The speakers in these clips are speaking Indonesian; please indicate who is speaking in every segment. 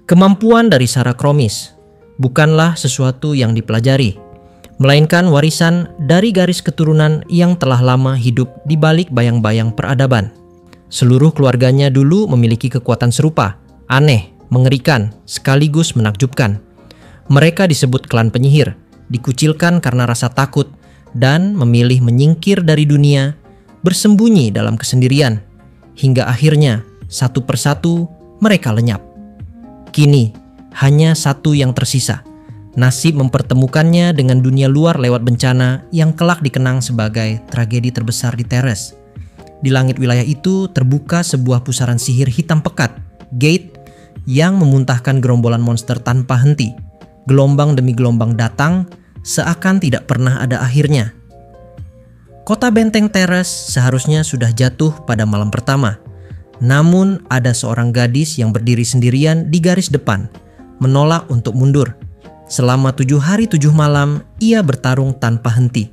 Speaker 1: Kemampuan dari Sarah Kromis bukanlah sesuatu yang dipelajari, melainkan warisan dari garis keturunan yang telah lama hidup di balik bayang-bayang peradaban. Seluruh keluarganya dulu memiliki kekuatan serupa, aneh, mengerikan, sekaligus menakjubkan. Mereka disebut klan penyihir, dikucilkan karena rasa takut, dan memilih menyingkir dari dunia, bersembunyi dalam kesendirian, hingga akhirnya satu persatu mereka lenyap. Kini, hanya satu yang tersisa. Nasib mempertemukannya dengan dunia luar lewat bencana yang kelak dikenang sebagai tragedi terbesar di Teres. Di langit wilayah itu terbuka sebuah pusaran sihir hitam pekat, Gate, yang memuntahkan gerombolan monster tanpa henti. Gelombang demi gelombang datang, seakan tidak pernah ada akhirnya. Kota benteng Teres seharusnya sudah jatuh pada malam pertama. Namun ada seorang gadis yang berdiri sendirian di garis depan, menolak untuk mundur. Selama 7 hari 7 malam, ia bertarung tanpa henti.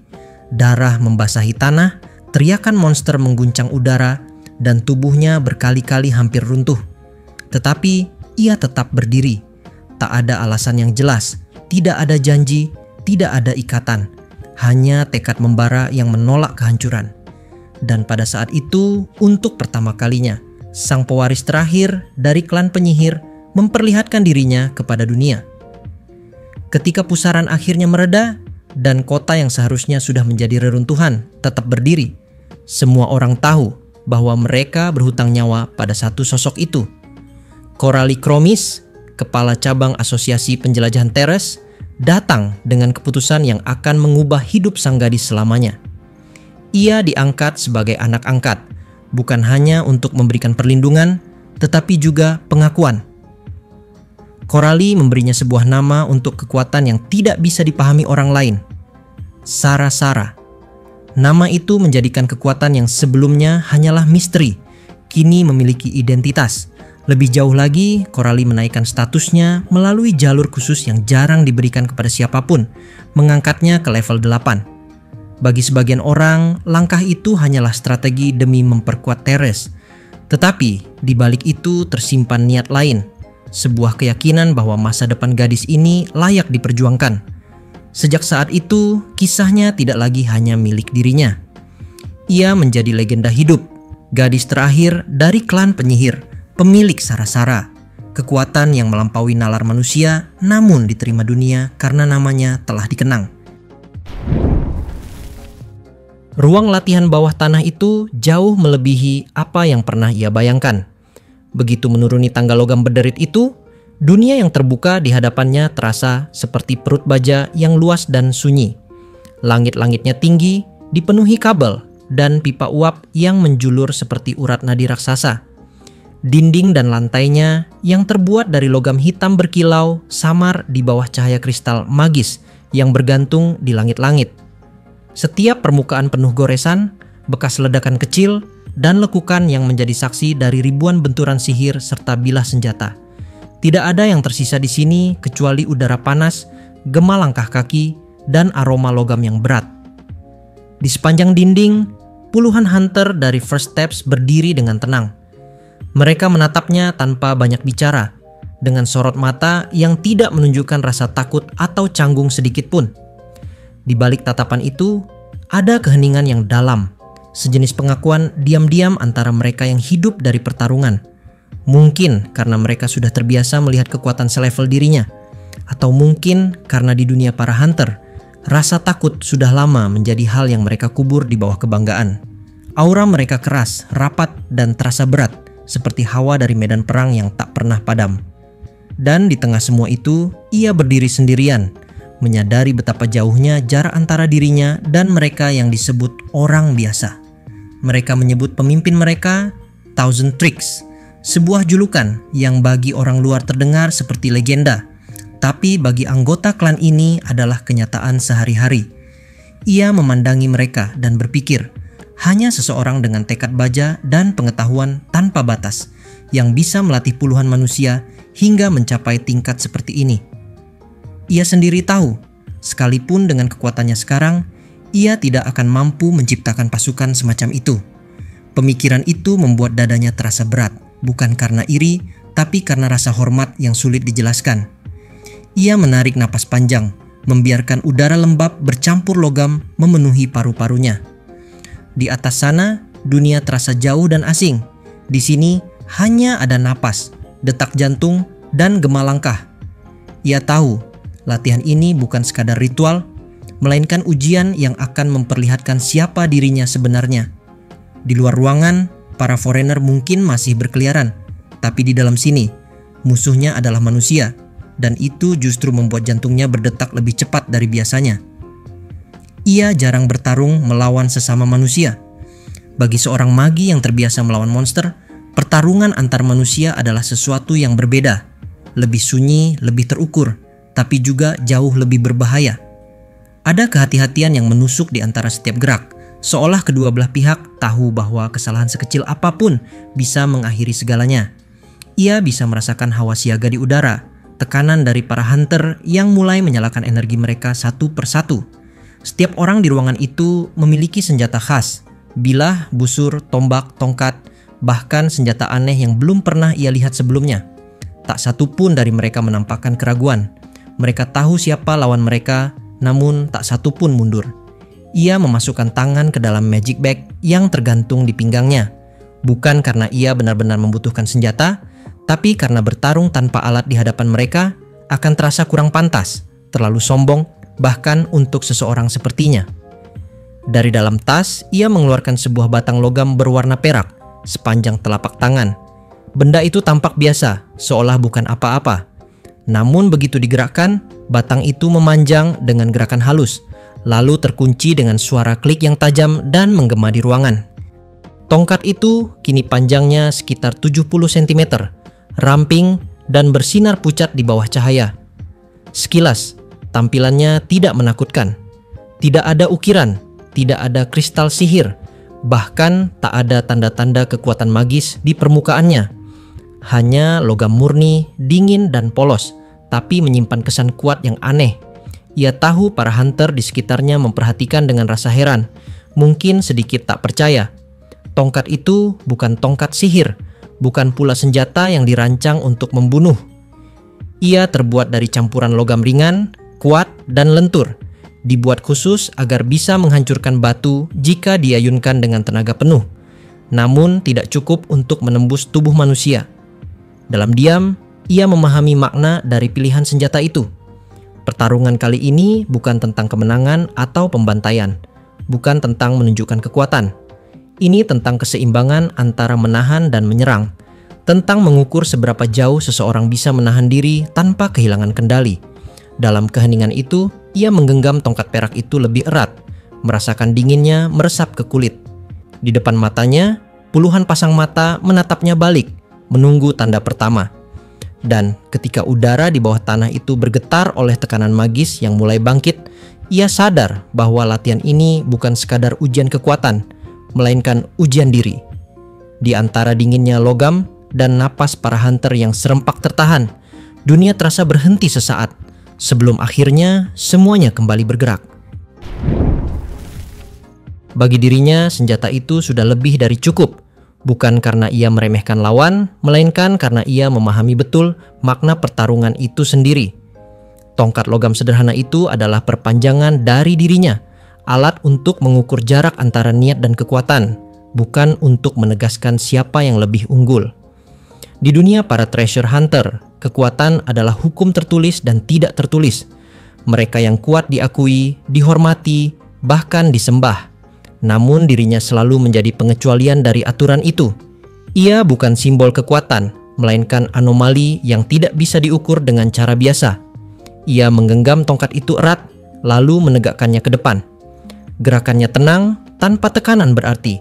Speaker 1: Darah membasahi tanah, teriakan monster mengguncang udara, dan tubuhnya berkali-kali hampir runtuh. Tetapi ia tetap berdiri. Tak ada alasan yang jelas, tidak ada janji, tidak ada ikatan. Hanya tekad membara yang menolak kehancuran. Dan pada saat itu, untuk pertama kalinya, sang pewaris terakhir dari klan penyihir memperlihatkan dirinya kepada dunia. Ketika pusaran akhirnya mereda dan kota yang seharusnya sudah menjadi reruntuhan tetap berdiri, semua orang tahu bahwa mereka berhutang nyawa pada satu sosok itu. Coralie Kromis, kepala cabang Asosiasi Penjelajahan Teres, datang dengan keputusan yang akan mengubah hidup sang gadis selamanya. Ia diangkat sebagai anak angkat, bukan hanya untuk memberikan perlindungan, tetapi juga pengakuan. Coralie memberinya sebuah nama untuk kekuatan yang tidak bisa dipahami orang lain. Sara-Sara. Nama itu menjadikan kekuatan yang sebelumnya hanyalah misteri, kini memiliki identitas. Lebih jauh lagi, Coralie menaikkan statusnya melalui jalur khusus yang jarang diberikan kepada siapapun, mengangkatnya ke level 8. Bagi sebagian orang, langkah itu hanyalah strategi demi memperkuat Teres. Tetapi di balik itu tersimpan niat lain, sebuah keyakinan bahwa masa depan gadis ini layak diperjuangkan. Sejak saat itu, kisahnya tidak lagi hanya milik dirinya. Ia menjadi legenda hidup, gadis terakhir dari klan penyihir, pemilik Sara-Sara, kekuatan yang melampaui nalar manusia namun diterima dunia karena namanya telah dikenang. Ruang latihan bawah tanah itu jauh melebihi apa yang pernah ia bayangkan. Begitu menuruni tangga logam berderit itu, dunia yang terbuka di hadapannya terasa seperti perut baja yang luas dan sunyi. Langit-langitnya tinggi, dipenuhi kabel dan pipa uap yang menjulur seperti urat nadi raksasa. Dinding dan lantainya yang terbuat dari logam hitam berkilau samar di bawah cahaya kristal magis yang bergantung di langit-langit. Setiap permukaan penuh goresan, bekas ledakan kecil, dan lekukan yang menjadi saksi dari ribuan benturan sihir serta bilah senjata. Tidak ada yang tersisa di sini kecuali udara panas, gema langkah kaki, dan aroma logam yang berat. Di sepanjang dinding, puluhan hunter dari First Steps berdiri dengan tenang. Mereka menatapnya tanpa banyak bicara, dengan sorot mata yang tidak menunjukkan rasa takut atau canggung sedikit pun. Di balik tatapan itu, ada keheningan yang dalam, sejenis pengakuan diam-diam antara mereka yang hidup dari pertarungan. Mungkin karena mereka sudah terbiasa melihat kekuatan selevel dirinya, atau mungkin karena di dunia para hunter, rasa takut sudah lama menjadi hal yang mereka kubur di bawah kebanggaan. Aura mereka keras, rapat, dan terasa berat, seperti hawa dari medan perang yang tak pernah padam. Dan di tengah semua itu, ia berdiri sendirian, menyadari betapa jauhnya jarak antara dirinya dan mereka yang disebut orang biasa. Mereka menyebut pemimpin mereka Thousand Tricks, sebuah julukan yang bagi orang luar terdengar seperti legenda, tapi bagi anggota klan ini adalah kenyataan sehari-hari. Ia memandangi mereka dan berpikir, hanya seseorang dengan tekad baja dan pengetahuan tanpa batas yang bisa melatih puluhan manusia hingga mencapai tingkat seperti ini. Ia sendiri tahu, sekalipun dengan kekuatannya sekarang, ia tidak akan mampu menciptakan pasukan semacam itu. Pemikiran itu membuat dadanya terasa berat, bukan karena iri, tapi karena rasa hormat yang sulit dijelaskan. Ia menarik napas panjang, membiarkan udara lembab bercampur logam memenuhi paru-parunya. Di atas sana, dunia terasa jauh dan asing. Di sini hanya ada napas, detak jantung, dan gema langkah. Ia tahu, latihan ini bukan sekadar ritual, melainkan ujian yang akan memperlihatkan siapa dirinya sebenarnya. Di luar ruangan, para foreigner mungkin masih berkeliaran, tapi di dalam sini, musuhnya adalah manusia, dan itu justru membuat jantungnya berdetak lebih cepat dari biasanya. Ia jarang bertarung melawan sesama manusia. Bagi seorang magi yang terbiasa melawan monster, pertarungan antar manusia adalah sesuatu yang berbeda, lebih sunyi, lebih terukur, tapi juga jauh lebih berbahaya. Ada kehati-hatian yang menusuk di antara setiap gerak, seolah kedua belah pihak tahu bahwa kesalahan sekecil apapun bisa mengakhiri segalanya. Ia bisa merasakan hawa siaga di udara, tekanan dari para hunter yang mulai menyalakan energi mereka satu persatu. Setiap orang di ruangan itu memiliki senjata khas, bilah, busur, tombak, tongkat, bahkan senjata aneh yang belum pernah ia lihat sebelumnya. Tak satu pun dari mereka menampakkan keraguan. Mereka tahu siapa lawan mereka, namun tak satu pun mundur. Ia memasukkan tangan ke dalam magic bag yang tergantung di pinggangnya. Bukan karena ia benar-benar membutuhkan senjata, tapi karena bertarung tanpa alat di hadapan mereka akan terasa kurang pantas, terlalu sombong, bahkan untuk seseorang sepertinya. Dari dalam tas, ia mengeluarkan sebuah batang logam berwarna perak, sepanjang telapak tangan. Benda itu tampak biasa, seolah bukan apa-apa. Namun begitu digerakkan, batang itu memanjang dengan gerakan halus, lalu terkunci dengan suara klik yang tajam dan menggema di ruangan. Tongkat itu kini panjangnya sekitar 70 cm, ramping dan bersinar pucat di bawah cahaya. Sekilas, tampilannya tidak menakutkan. Tidak ada ukiran, tidak ada kristal sihir, bahkan tak ada tanda-tanda kekuatan magis di permukaannya. Hanya logam murni, dingin dan polos, tapi menyimpan kesan kuat yang aneh. Ia tahu para hunter di sekitarnya memperhatikan dengan rasa heran, mungkin sedikit tak percaya. Tongkat itu bukan tongkat sihir, bukan pula senjata yang dirancang untuk membunuh. Ia terbuat dari campuran logam ringan, kuat, dan lentur, dibuat khusus agar bisa menghancurkan batu jika diayunkan dengan tenaga penuh, namun tidak cukup untuk menembus tubuh manusia. Dalam diam, ia memahami makna dari pilihan senjata itu. Pertarungan kali ini bukan tentang kemenangan atau pembantaian, bukan tentang menunjukkan kekuatan. Ini tentang keseimbangan antara menahan dan menyerang, tentang mengukur seberapa jauh seseorang bisa menahan diri tanpa kehilangan kendali. Dalam keheningan itu, ia menggenggam tongkat perak itu lebih erat, merasakan dinginnya meresap ke kulit. Di depan matanya, puluhan pasang mata menatapnya balik, menunggu tanda pertama. Dan ketika udara di bawah tanah itu bergetar oleh tekanan magis yang mulai bangkit, ia sadar bahwa latihan ini bukan sekadar ujian kekuatan, melainkan ujian diri. Di antara dinginnya logam dan napas para hunter yang serempak tertahan, dunia terasa berhenti sesaat, sebelum akhirnya semuanya kembali bergerak. Bagi dirinya, senjata itu sudah lebih dari cukup. Bukan karena ia meremehkan lawan, melainkan karena ia memahami betul makna pertarungan itu sendiri. Tongkat logam sederhana itu adalah perpanjangan dari dirinya, alat untuk mengukur jarak antara niat dan kekuatan, bukan untuk menegaskan siapa yang lebih unggul. Di dunia para treasure hunter, kekuatan adalah hukum tertulis dan tidak tertulis. Mereka yang kuat diakui, dihormati, bahkan disembah. Namun dirinya selalu menjadi pengecualian dari aturan itu. Ia bukan simbol kekuatan, melainkan anomali yang tidak bisa diukur dengan cara biasa. Ia menggenggam tongkat itu erat, lalu menegakkannya ke depan. Gerakannya tenang, tanpa tekanan berarti.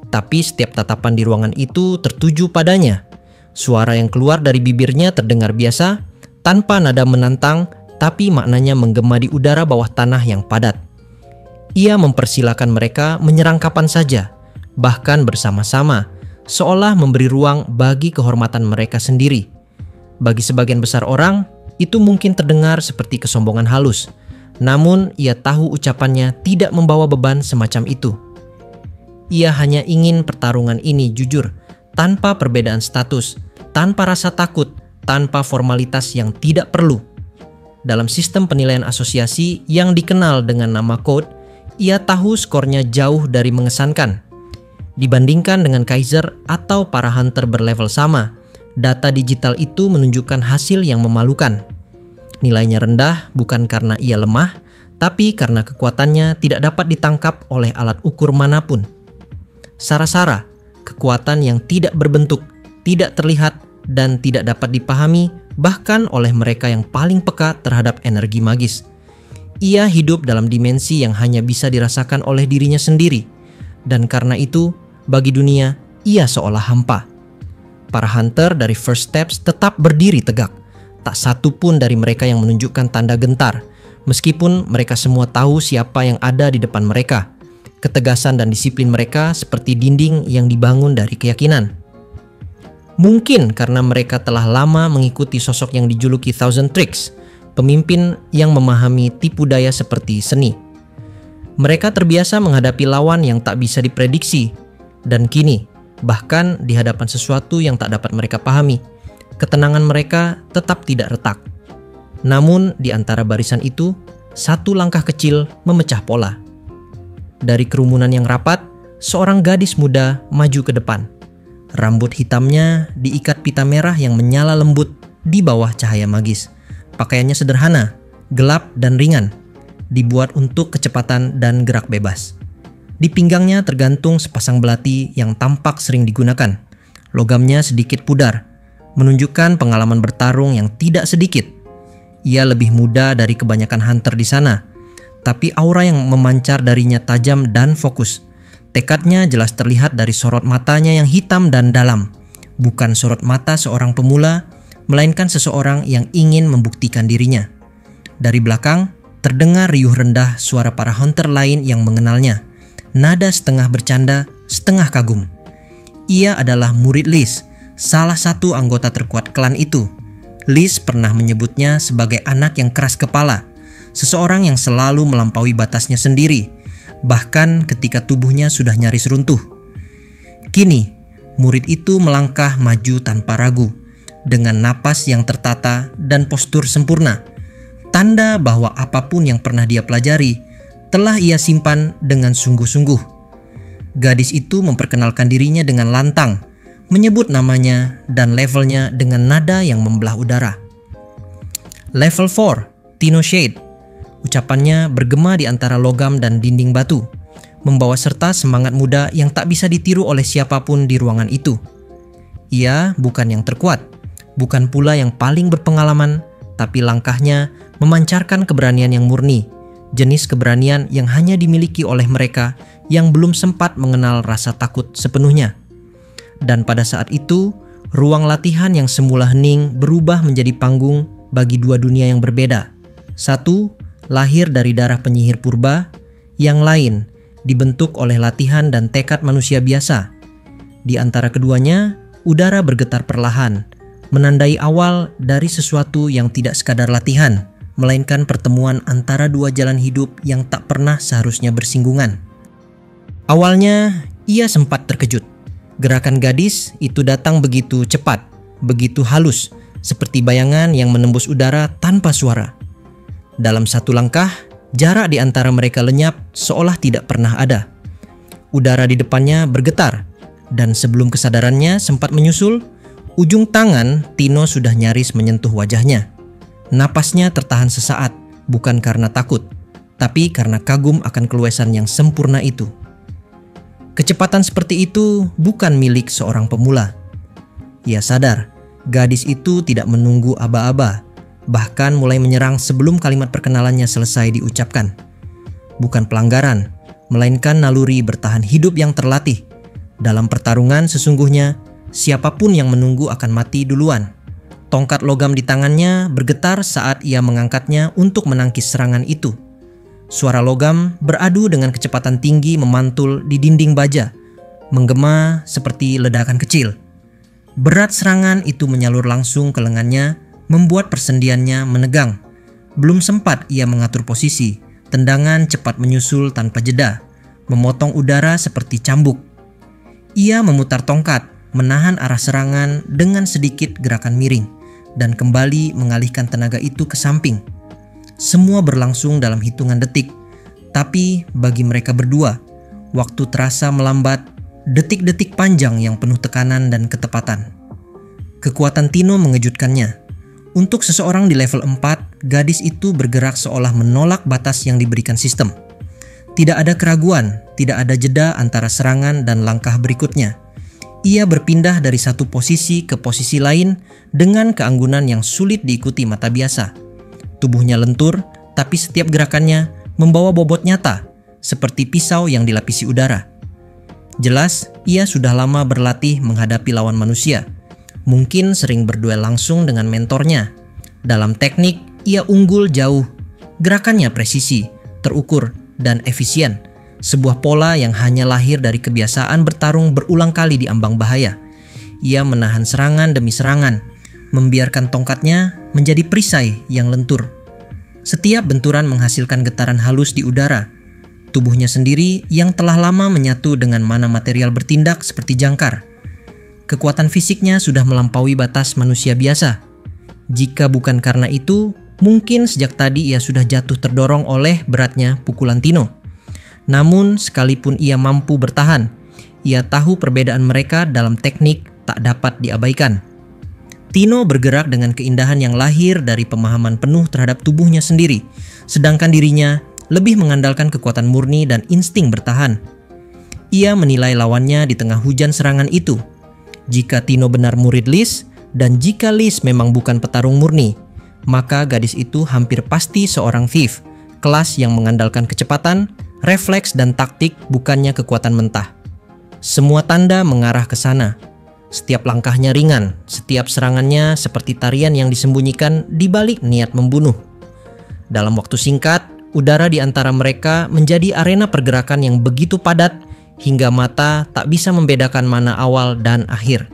Speaker 1: Tapi setiap tatapan di ruangan itu tertuju padanya. Suara yang keluar dari bibirnya terdengar biasa, tanpa nada menantang, tapi maknanya menggema di udara bawah tanah yang padat. Ia mempersilakan mereka menyerang kapan saja, bahkan bersama-sama, seolah memberi ruang bagi kehormatan mereka sendiri. Bagi sebagian besar orang, itu mungkin terdengar seperti kesombongan halus, namun ia tahu ucapannya tidak membawa beban semacam itu. Ia hanya ingin pertarungan ini jujur, tanpa perbedaan status, tanpa rasa takut, tanpa formalitas yang tidak perlu. Dalam sistem penilaian asosiasi yang dikenal dengan nama code, ia tahu skornya jauh dari mengesankan. Dibandingkan dengan Kaiser atau para hunter berlevel sama, data digital itu menunjukkan hasil yang memalukan. Nilainya rendah bukan karena ia lemah, tapi karena kekuatannya tidak dapat ditangkap oleh alat ukur manapun. Sara-sara, kekuatan yang tidak berbentuk, tidak terlihat, dan tidak dapat dipahami bahkan oleh mereka yang paling peka terhadap energi magis. Ia hidup dalam dimensi yang hanya bisa dirasakan oleh dirinya sendiri, dan karena itu, bagi dunia, ia seolah hampa. Para hunter dari First Steps tetap berdiri tegak. Tak satu pun dari mereka yang menunjukkan tanda gentar, meskipun mereka semua tahu siapa yang ada di depan mereka. Ketegasan dan disiplin mereka seperti dinding yang dibangun dari keyakinan. Mungkin karena mereka telah lama mengikuti sosok yang dijuluki Thousand Tricks, pemimpin yang memahami tipu daya seperti seni. Mereka terbiasa menghadapi lawan yang tak bisa diprediksi, dan kini, bahkan di hadapan sesuatu yang tak dapat mereka pahami, ketenangan mereka tetap tidak retak. Namun di antara barisan itu, satu langkah kecil memecah pola. Dari kerumunan yang rapat, seorang gadis muda maju ke depan. Rambut hitamnya diikat pita merah yang menyala lembut di bawah cahaya magis. Pakaiannya sederhana, gelap dan ringan, dibuat untuk kecepatan dan gerak bebas. Di pinggangnya tergantung sepasang belati yang tampak sering digunakan. Logamnya sedikit pudar, menunjukkan pengalaman bertarung yang tidak sedikit. Ia lebih muda dari kebanyakan hunter di sana, tapi aura yang memancar darinya tajam dan fokus. Tekadnya jelas terlihat dari sorot matanya yang hitam dan dalam. Bukan sorot mata seorang pemula, melainkan seseorang yang ingin membuktikan dirinya. Dari belakang, terdengar riuh rendah suara para hunter lain yang mengenalnya. Nada setengah bercanda, setengah kagum. Ia adalah murid Liz, salah satu anggota terkuat klan itu. Liz pernah menyebutnya sebagai anak yang keras kepala, seseorang yang selalu melampaui batasnya sendiri, bahkan ketika tubuhnya sudah nyaris runtuh. Kini, murid itu melangkah maju tanpa ragu, dengan napas yang tertata dan postur sempurna, tanda bahwa apapun yang pernah dia pelajari telah ia simpan dengan sungguh-sungguh. Gadis itu memperkenalkan dirinya dengan lantang, menyebut namanya dan levelnya dengan nada yang membelah udara. Level 4, Tino Shade. Ucapannya bergema di antara logam dan dinding batu, membawa serta semangat muda yang tak bisa ditiru oleh siapapun di ruangan itu. Ia bukan yang terkuat, bukan pula yang paling berpengalaman, tapi langkahnya memancarkan keberanian yang murni, jenis keberanian yang hanya dimiliki oleh mereka yang belum sempat mengenal rasa takut sepenuhnya. Dan pada saat itu, ruang latihan yang semula hening berubah menjadi panggung bagi dua dunia yang berbeda. Satu lahir dari darah penyihir purba, yang lain dibentuk oleh latihan dan tekad manusia biasa. Di antara keduanya, udara bergetar perlahan, menandai awal dari sesuatu yang tidak sekadar latihan, melainkan pertemuan antara dua jalan hidup yang tak pernah seharusnya bersinggungan. Awalnya, ia sempat terkejut. Gerakan gadis itu datang begitu cepat, begitu halus, seperti bayangan yang menembus udara tanpa suara. Dalam satu langkah, jarak di antara mereka lenyap seolah tidak pernah ada. Udara di depannya bergetar, dan sebelum kesadarannya sempat menyusul, ujung tangan Tino sudah nyaris menyentuh wajahnya. Napasnya tertahan sesaat, bukan karena takut, tapi karena kagum akan keluasan yang sempurna itu. Kecepatan seperti itu bukan milik seorang pemula. Ia sadar, gadis itu tidak menunggu aba-aba, bahkan mulai menyerang sebelum kalimat perkenalannya selesai diucapkan. Bukan pelanggaran, melainkan naluri bertahan hidup yang terlatih. Dalam pertarungan sesungguhnya, siapapun yang menunggu akan mati duluan. Tongkat logam di tangannya bergetar saat ia mengangkatnya untuk menangkis serangan itu. Suara logam beradu dengan kecepatan tinggi memantul di dinding baja, menggema seperti ledakan kecil. Berat serangan itu menyalur langsung ke lengannya, membuat persendiannya menegang. Belum sempat ia mengatur posisi, tendangan cepat menyusul tanpa jeda, memotong udara seperti cambuk. Ia memutar tongkat, menahan arah serangan dengan sedikit gerakan miring, dan kembali mengalihkan tenaga itu ke samping. Semua berlangsung dalam hitungan detik, tapi bagi mereka berdua, waktu terasa melambat, detik-detik panjang yang penuh tekanan dan ketepatan. Kekuatan Tino mengejutkannya. Untuk seseorang di level 4, gadis itu bergerak seolah menolak batas yang diberikan sistem. Tidak ada keraguan, tidak ada jeda antara serangan dan langkah berikutnya. Ia berpindah dari satu posisi ke posisi lain dengan keanggunan yang sulit diikuti mata biasa. Tubuhnya lentur, tapi setiap gerakannya membawa bobot nyata, seperti pisau yang dilapisi udara. Jelas, ia sudah lama berlatih menghadapi lawan manusia. Mungkin sering berduel langsung dengan mentornya. Dalam teknik, ia unggul jauh. Gerakannya presisi, terukur, dan efisien. Sebuah pola yang hanya lahir dari kebiasaan bertarung berulang kali di ambang bahaya. Ia menahan serangan demi serangan, membiarkan tongkatnya menjadi perisai yang lentur. Setiap benturan menghasilkan getaran halus di udara. Tubuhnya sendiri yang telah lama menyatu dengan mana material bertindak seperti jangkar. Kekuatan fisiknya sudah melampaui batas manusia biasa. Jika bukan karena itu, mungkin sejak tadi ia sudah jatuh terdorong oleh beratnya pukulan Tino. Namun sekalipun ia mampu bertahan, ia tahu perbedaan mereka dalam teknik tak dapat diabaikan. Tino bergerak dengan keindahan yang lahir dari pemahaman penuh terhadap tubuhnya sendiri, sedangkan dirinya lebih mengandalkan kekuatan murni dan insting bertahan. Ia menilai lawannya di tengah hujan serangan itu. Jika Tino benar murid Liz, dan jika Liz memang bukan petarung murni, maka gadis itu hampir pasti seorang thief, kelas yang mengandalkan kecepatan, refleks dan taktik bukannya kekuatan mentah. Semua tanda mengarah ke sana. Setiap langkahnya ringan, setiap serangannya seperti tarian yang disembunyikan di balik niat membunuh. Dalam waktu singkat, udara di antara mereka menjadi arena pergerakan yang begitu padat hingga mata tak bisa membedakan mana awal dan akhir.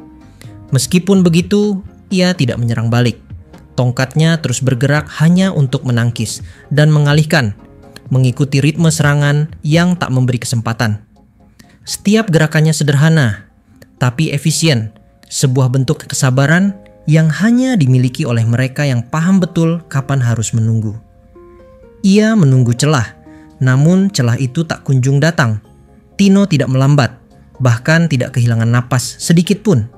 Speaker 1: Meskipun begitu, ia tidak menyerang balik. Tongkatnya terus bergerak hanya untuk menangkis dan mengalihkan, mengikuti ritme serangan yang tak memberi kesempatan. Setiap gerakannya sederhana, tapi efisien, sebuah bentuk kesabaran yang hanya dimiliki oleh mereka yang paham betul kapan harus menunggu. Ia menunggu celah, namun celah itu tak kunjung datang. Tino tidak melambat, bahkan tidak kehilangan napas sedikit pun.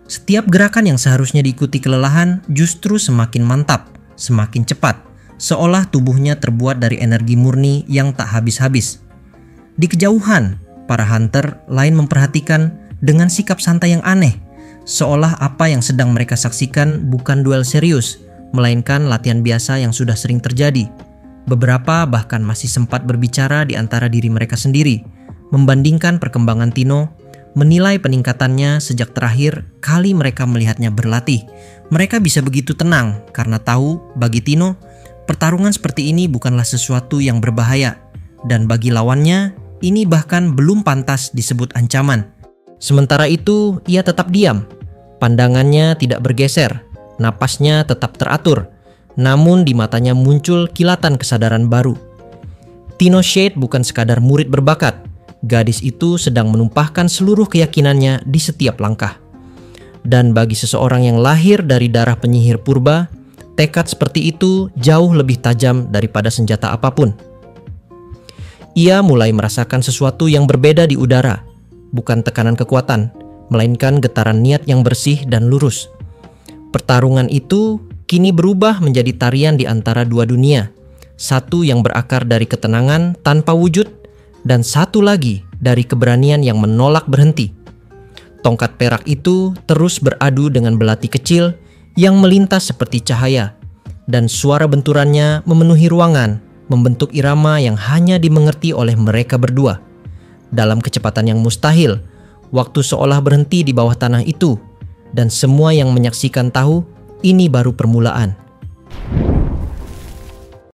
Speaker 1: Setiap gerakan yang seharusnya diikuti kelelahan justru semakin mantap, semakin cepat, seolah tubuhnya terbuat dari energi murni yang tak habis-habis. Di kejauhan, para hunter lain memperhatikan dengan sikap santai yang aneh, seolah apa yang sedang mereka saksikan bukan duel serius, melainkan latihan biasa yang sudah sering terjadi. Beberapa bahkan masih sempat berbicara di antara diri mereka sendiri, membandingkan perkembangan Tino, menilai peningkatannya sejak terakhir kali mereka melihatnya berlatih. Mereka bisa begitu tenang karena tahu bagi Tino, pertarungan seperti ini bukanlah sesuatu yang berbahaya, dan bagi lawannya, ini bahkan belum pantas disebut ancaman. Sementara itu, ia tetap diam. Pandangannya tidak bergeser, napasnya tetap teratur, namun di matanya muncul kilatan kesadaran baru. Tino Shade bukan sekadar murid berbakat. Gadis itu sedang menumpahkan seluruh keyakinannya di setiap langkah. Dan bagi seseorang yang lahir dari darah penyihir purba, tekad seperti itu jauh lebih tajam daripada senjata apapun. Ia mulai merasakan sesuatu yang berbeda di udara, bukan tekanan kekuatan, melainkan getaran niat yang bersih dan lurus. Pertarungan itu kini berubah menjadi tarian di antara dua dunia, satu yang berakar dari ketenangan tanpa wujud, dan satu lagi dari keberanian yang menolak berhenti. Tongkat perak itu terus beradu dengan belati kecil yang melintas seperti cahaya, dan suara benturannya memenuhi ruangan, membentuk irama yang hanya dimengerti oleh mereka berdua. Dalam kecepatan yang mustahil, waktu seolah berhenti di bawah tanah itu, dan semua yang menyaksikan tahu ini baru permulaan.